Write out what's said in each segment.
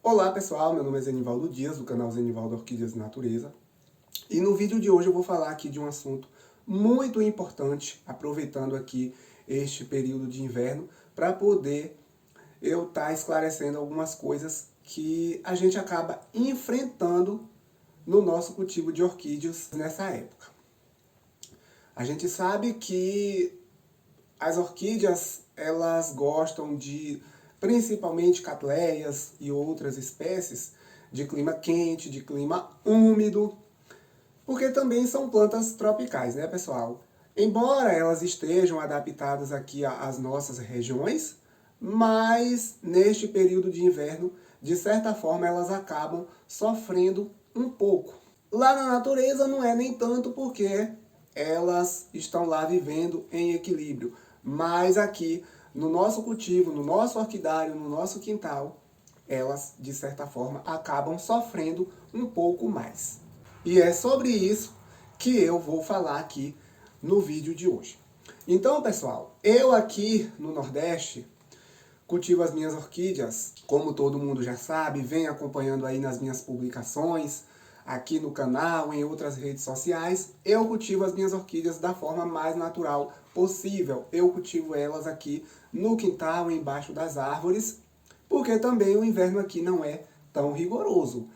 Olá pessoal, meu nome é Zenivaldo Dias, do canal Zenivaldo Orquídeas e Natureza. E no vídeo de hoje eu vou falar aqui de um assunto muito importante, aproveitando aqui este período de inverno, para poder eu estar esclarecendo algumas coisas que a gente acaba enfrentando no nosso cultivo de orquídeas nessa época. A gente sabe que as orquídeas, elas gostam de, principalmente catleias e outras espécies, de clima quente, de clima úmido, porque também são plantas tropicais, né, pessoal? Embora elas estejam adaptadas aqui às nossas regiões, mas neste período de inverno, de certa forma, elas acabam sofrendo um pouco. Lá na natureza não é nem tanto porque elas estão lá vivendo em equilíbrio, mas aqui no nosso cultivo, no nosso orquidário, no nosso quintal, elas de certa forma acabam sofrendo um pouco mais. E é sobre isso que eu vou falar aqui no vídeo de hoje. Então, pessoal, eu aqui no Nordeste cultivo as minhas orquídeas, como todo mundo já sabe, vem acompanhando aí nas minhas publicações, aqui no canal, em outras redes sociais. Eu cultivo as minhas orquídeas da forma mais natural possível. Eu cultivo elas aqui no quintal, embaixo das árvores, porque também o inverno aqui não é tão rigoroso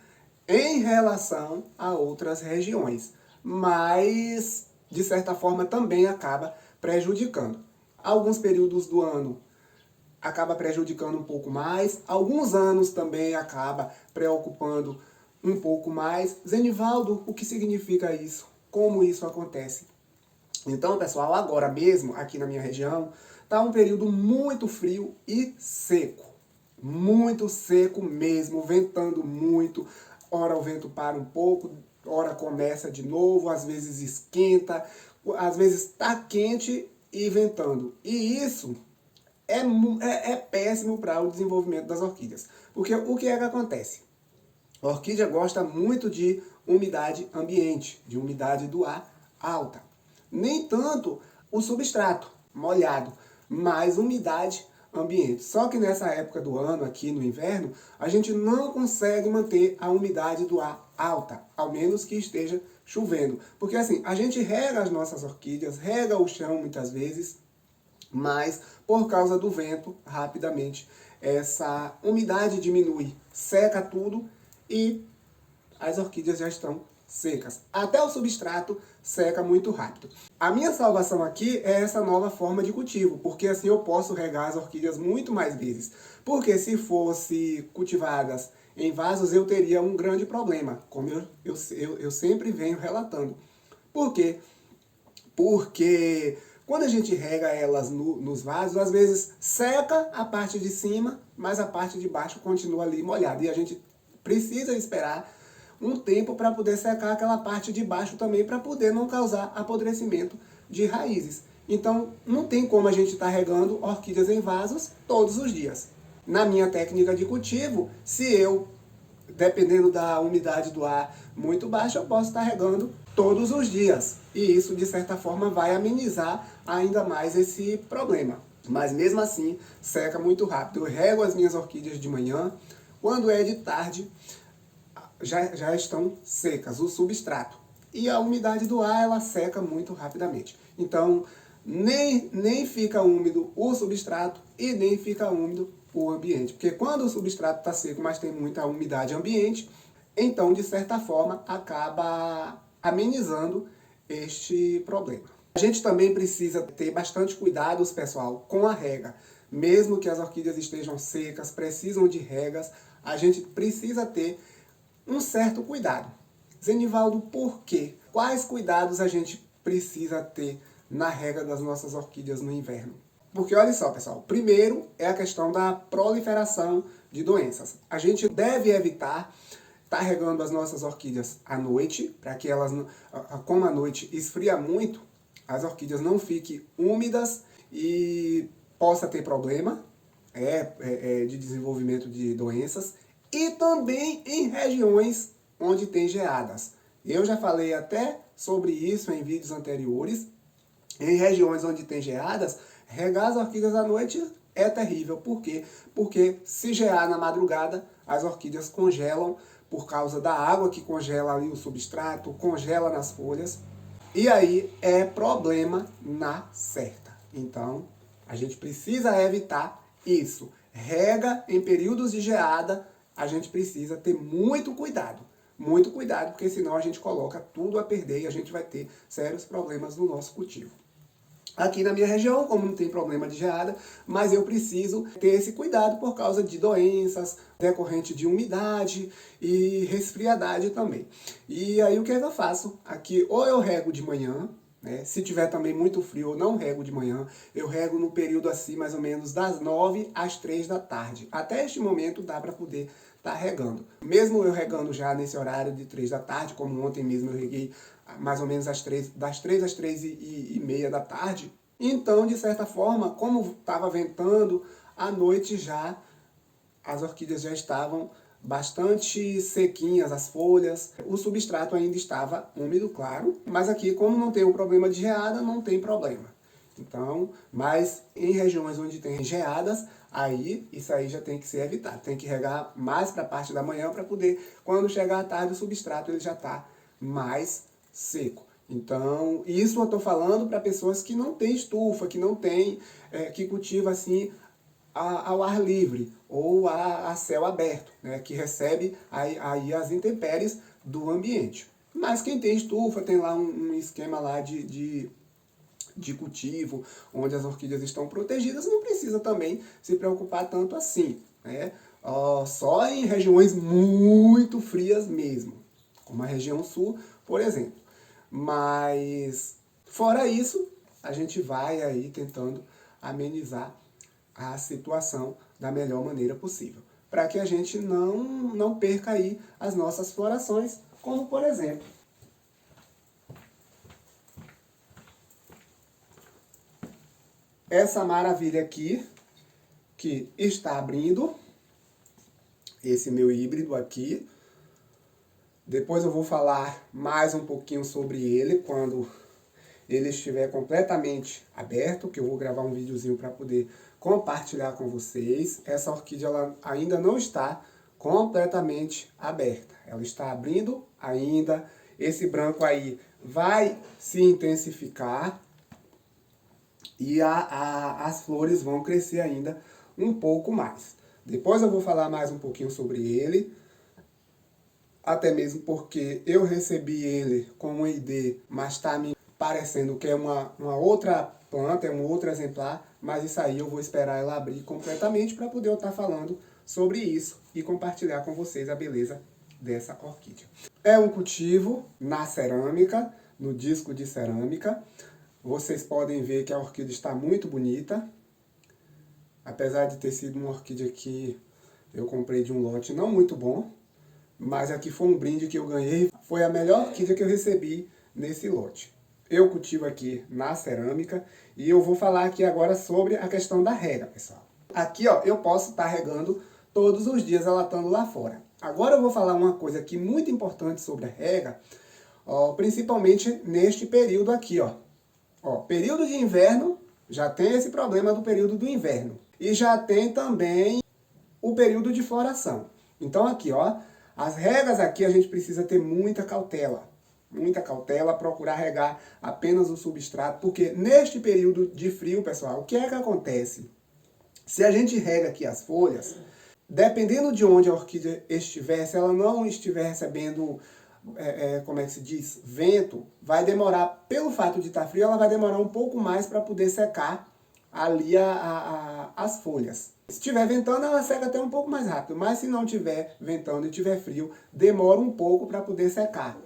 em relação a outras regiões, mas de certa forma também acaba prejudicando. Alguns períodos do ano acaba prejudicando um pouco mais, alguns anos também acaba preocupando um pouco mais. Zenivaldo, o que significa isso? Como isso acontece? Então, pessoal, agora mesmo, aqui na minha região, está um período muito frio e seco. Muito seco mesmo, ventando muito. Ora o vento para um pouco, ora começa de novo, às vezes esquenta, às vezes está quente e ventando. E isso é péssimo para o desenvolvimento das orquídeas. Porque o que é que acontece? A orquídea gosta muito de umidade ambiente, de umidade do ar alta. Nem tanto o substrato molhado, mas umidade ambiente. Só que nessa época do ano, aqui no inverno, a gente não consegue manter a umidade do ar alta, ao menos que esteja chovendo. Porque assim, a gente rega as nossas orquídeas, rega o chão muitas vezes, mas por causa do vento, rapidamente, essa umidade diminui, seca tudo e as orquídeas já estão secas. Até o substrato seca muito rápido. A minha salvação aqui é essa nova forma de cultivo, porque assim eu posso regar as orquídeas muito mais vezes. Porque se fosse cultivadas em vasos, eu teria um grande problema, como eu sempre venho relatando. Por quê? Porque quando a gente rega elas nos vasos, às vezes seca a parte de cima, mas a parte de baixo continua ali molhada. E a gente precisa esperar um tempo para poder secar aquela parte de baixo também, para poder não causar apodrecimento de raízes. Então, não tem como a gente estar regando orquídeas em vasos todos os dias. Na minha técnica de cultivo, se eu, dependendo da umidade do ar muito baixa, eu posso estar regando todos os dias. E isso, de certa forma, vai amenizar ainda mais esse problema. Mas mesmo assim, seca muito rápido. Eu rego as minhas orquídeas de manhã, quando é de tarde, já estão secas, o substrato. E a umidade do ar, ela seca muito rapidamente. Então, nem fica úmido o substrato e nem fica úmido o ambiente. Porque quando o substrato está seco, mas tem muita umidade ambiente, então, de certa forma, acaba amenizando este problema. A gente também precisa ter bastante cuidado, pessoal, com a rega. Mesmo que as orquídeas estejam secas, precisam de regas, a gente precisa ter um certo cuidado. Zenivaldo, por quê? Quais cuidados a gente precisa ter na rega das nossas orquídeas no inverno? Porque olha só, pessoal, primeiro é a questão da proliferação de doenças. A gente deve evitar estar regando as nossas orquídeas à noite, para que elas, como a noite esfria muito, as orquídeas não fiquem úmidas e possa ter problema de desenvolvimento de doenças. E também em regiões onde tem geadas. Eu já falei até sobre isso em vídeos anteriores. Em regiões onde tem geadas, regar as orquídeas à noite é terrível. Por quê? Porque se gear na madrugada, as orquídeas congelam por causa da água que congela ali o substrato, congela nas folhas. E aí é problema na certa. Então, a gente precisa evitar isso. Rega em períodos de geada, a gente precisa ter muito cuidado. Muito cuidado, porque senão a gente coloca tudo a perder e a gente vai ter sérios problemas no nosso cultivo. Aqui na minha região, como não tem problema de geada, mas eu preciso ter esse cuidado por causa de doenças decorrente de umidade e resfriadade também. E aí o que eu faço? Aqui ou eu rego de manhã, né? Se tiver também muito frio, eu não rego de manhã. Eu rego no período assim, mais ou menos das 9 às 3 da tarde. Até este momento dá para poder estar regando. Mesmo eu regando já nesse horário de 3 da tarde, como ontem mesmo eu reguei mais ou menos das 3 às 3h30 da tarde. Então, de certa forma, como estava ventando, à noite já as orquídeas já estavam bastante sequinhas, as folhas. O substrato ainda estava úmido, claro, mas aqui, como não tem o problema de geada, não tem problema. Então, mas em regiões onde tem geadas, aí isso aí já tem que ser evitado. Tem que regar mais para a parte da manhã para poder, quando chegar à tarde, o substrato ele já está mais seco. Então, isso eu estou falando para pessoas que não têm estufa, que não tem, que cultiva assim ao ar livre ou a céu aberto, né, que recebe aí as intempéries do ambiente. Mas quem tem estufa, tem lá um esquema lá de cultivo, onde as orquídeas estão protegidas, não precisa também se preocupar tanto assim, né? Só em regiões muito frias mesmo, como a região sul, por exemplo. Mas, fora isso, a gente vai aí tentando amenizar a situação da melhor maneira possível, para que a gente não perca aí as nossas florações, como por exemplo, essa maravilha aqui, que está abrindo, esse meu híbrido aqui. Depois eu vou falar mais um pouquinho sobre ele, quando ele estiver completamente aberto, que eu vou gravar um videozinho para poder compartilhar com vocês. Essa orquídea ela ainda não está completamente aberta. Ela está abrindo ainda. Esse branco aí vai se intensificar e as flores vão crescer ainda um pouco mais. Depois eu vou falar mais um pouquinho sobre ele, até mesmo porque eu recebi ele com uma ID, mas está me parecendo que é uma outra planta, é um outro exemplar, mas isso aí eu vou esperar ela abrir completamente para poder eu estar falando sobre isso e compartilhar com vocês a beleza dessa orquídea. É um cultivo na cerâmica, no disco de cerâmica. Vocês podem ver que a orquídea está muito bonita, apesar de ter sido uma orquídea que eu comprei de um lote não muito bom, mas aqui foi um brinde que eu ganhei, foi a melhor orquídea que eu recebi nesse lote. Eu cultivo aqui na cerâmica e eu vou falar aqui agora sobre a questão da rega, pessoal. Aqui, ó, eu posso estar regando todos os dias ela estando lá fora. Agora eu vou falar uma coisa aqui muito importante sobre a rega, ó, principalmente neste período aqui, ó. Período de inverno, já tem esse problema do período do inverno. E já tem também o período de floração. Então aqui, ó, as regas aqui a gente precisa ter muita cautela. Muita cautela, procurar regar apenas o substrato, porque neste período de frio, pessoal, o que é que acontece? Se a gente rega aqui as folhas, dependendo de onde a orquídea estiver, se ela não estiver recebendo, como é que se diz, vento, vai demorar, pelo fato de estar frio, ela vai demorar um pouco mais para poder secar ali as folhas. Se estiver ventando, ela seca até um pouco mais rápido, mas se não estiver ventando e estiver frio, demora um pouco para poder secar.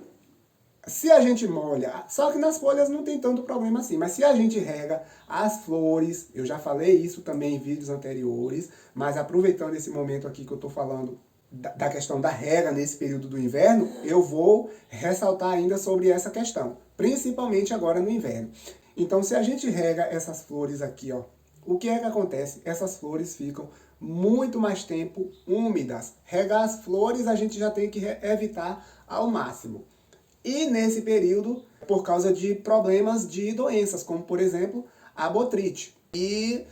Se a gente molha, só que nas folhas não tem tanto problema assim, mas se a gente rega as flores, eu já falei isso também em vídeos anteriores, mas aproveitando esse momento aqui que eu estou falando da questão da rega nesse período do inverno, eu vou ressaltar ainda sobre essa questão, principalmente agora no inverno. Então, se a gente rega essas flores aqui, ó, o que é que acontece? Essas flores ficam muito mais tempo úmidas. Regar as flores a gente já tem que evitar ao máximo. E nesse período, por causa de problemas de doenças, como por exemplo, a botrite. E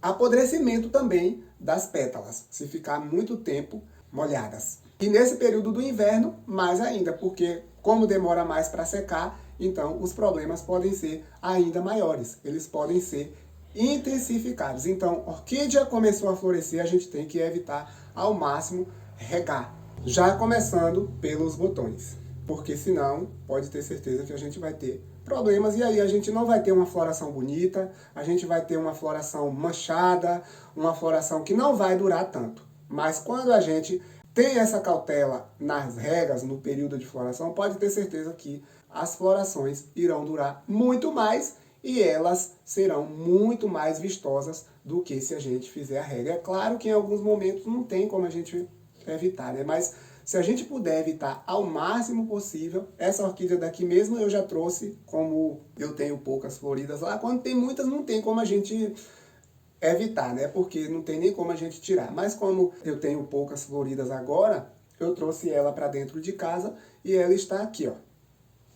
apodrecimento também das pétalas, se ficar muito tempo molhadas. E nesse período do inverno, mais ainda, porque como demora mais para secar, então os problemas podem ser ainda maiores, eles podem ser intensificados. Então, orquídea começou a florescer, a gente tem que evitar ao máximo regar, já começando pelos botões, porque senão pode ter certeza que a gente vai ter problemas e aí a gente não vai ter uma floração bonita, a gente vai ter uma floração manchada, uma floração que não vai durar tanto. Mas quando a gente tem essa cautela nas regas, no período de floração, pode ter certeza que as florações irão durar muito mais e elas serão muito mais vistosas do que se a gente fizer a rega. É claro que em alguns momentos não tem como a gente evitar, né? Mas se a gente puder evitar ao máximo possível, essa orquídea daqui mesmo eu já trouxe, como eu tenho poucas floridas lá, quando tem muitas não tem como a gente evitar, né? Porque não tem nem como a gente tirar. Mas como eu tenho poucas floridas agora, eu trouxe ela para dentro de casa e ela está aqui, ó.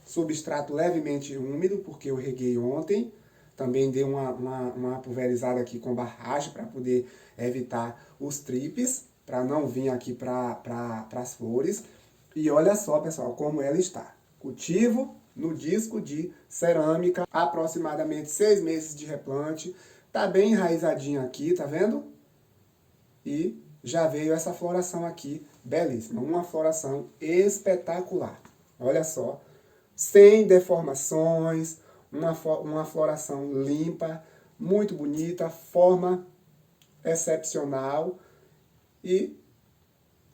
Substrato levemente úmido, porque eu reguei ontem. Também dei uma pulverizada aqui com barragem para poder evitar os tripes, para não vir aqui para as flores. E olha só, pessoal, como ela está. Cultivo no disco de cerâmica, aproximadamente 6 meses de replante. Tá bem enraizadinho aqui, tá vendo? E já veio essa floração aqui, belíssima. Uma floração espetacular. Olha só, sem deformações, uma floração limpa, muito bonita, forma excepcional. E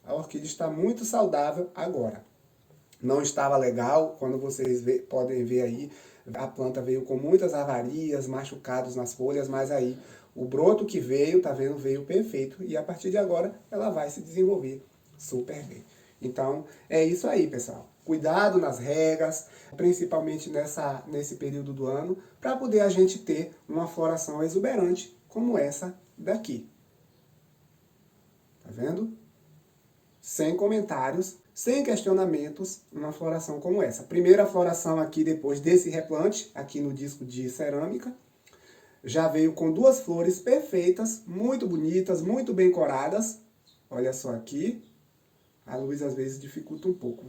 a orquídea está muito saudável agora. Não estava legal, quando vocês podem ver aí, a planta veio com muitas avarias, machucados nas folhas, mas aí o broto que veio, tá vendo, veio perfeito. E a partir de agora ela vai se desenvolver super bem. Então é isso aí, pessoal. Cuidado nas regas, principalmente nesse período do ano, para poder a gente ter uma floração exuberante como essa daqui. Tá vendo? Sem comentários, sem questionamentos, uma floração como essa. Primeira floração aqui depois desse replante, aqui no disco de cerâmica. Já veio com 2 flores perfeitas, muito bonitas, muito bem coradas. Olha só aqui. A luz às vezes dificulta um pouco.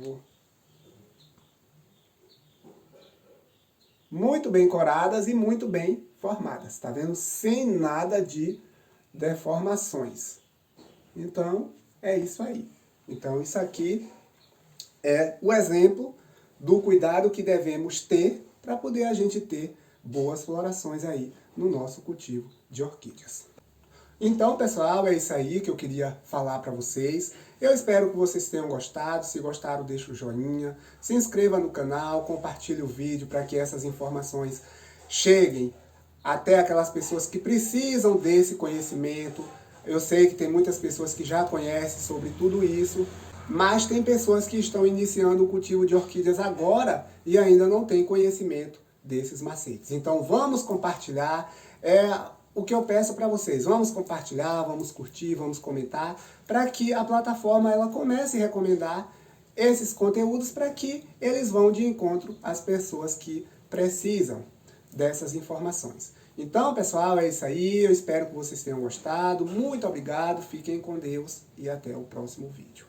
Muito bem coradas e muito bem formadas. Tá vendo? Sem nada de deformações. Então, é isso aí. Então, isso aqui é o exemplo do cuidado que devemos ter para poder a gente ter boas florações aí no nosso cultivo de orquídeas. Então, pessoal, é isso aí que eu queria falar para vocês. Eu espero que vocês tenham gostado. Se gostaram, deixa o joinha, se inscreva no canal, compartilhe o vídeo para que essas informações cheguem até aquelas pessoas que precisam desse conhecimento. Eu sei que tem muitas pessoas que já conhecem sobre tudo isso, mas tem pessoas que estão iniciando o cultivo de orquídeas agora e ainda não têm conhecimento desses macetes. Então vamos compartilhar, o que eu peço para vocês, vamos compartilhar, vamos curtir, vamos comentar, para que a plataforma ela comece a recomendar esses conteúdos para que eles vão de encontro às pessoas que precisam dessas informações. Então, pessoal, é isso aí. Eu espero que vocês tenham gostado. Muito obrigado, fiquem com Deus e até o próximo vídeo.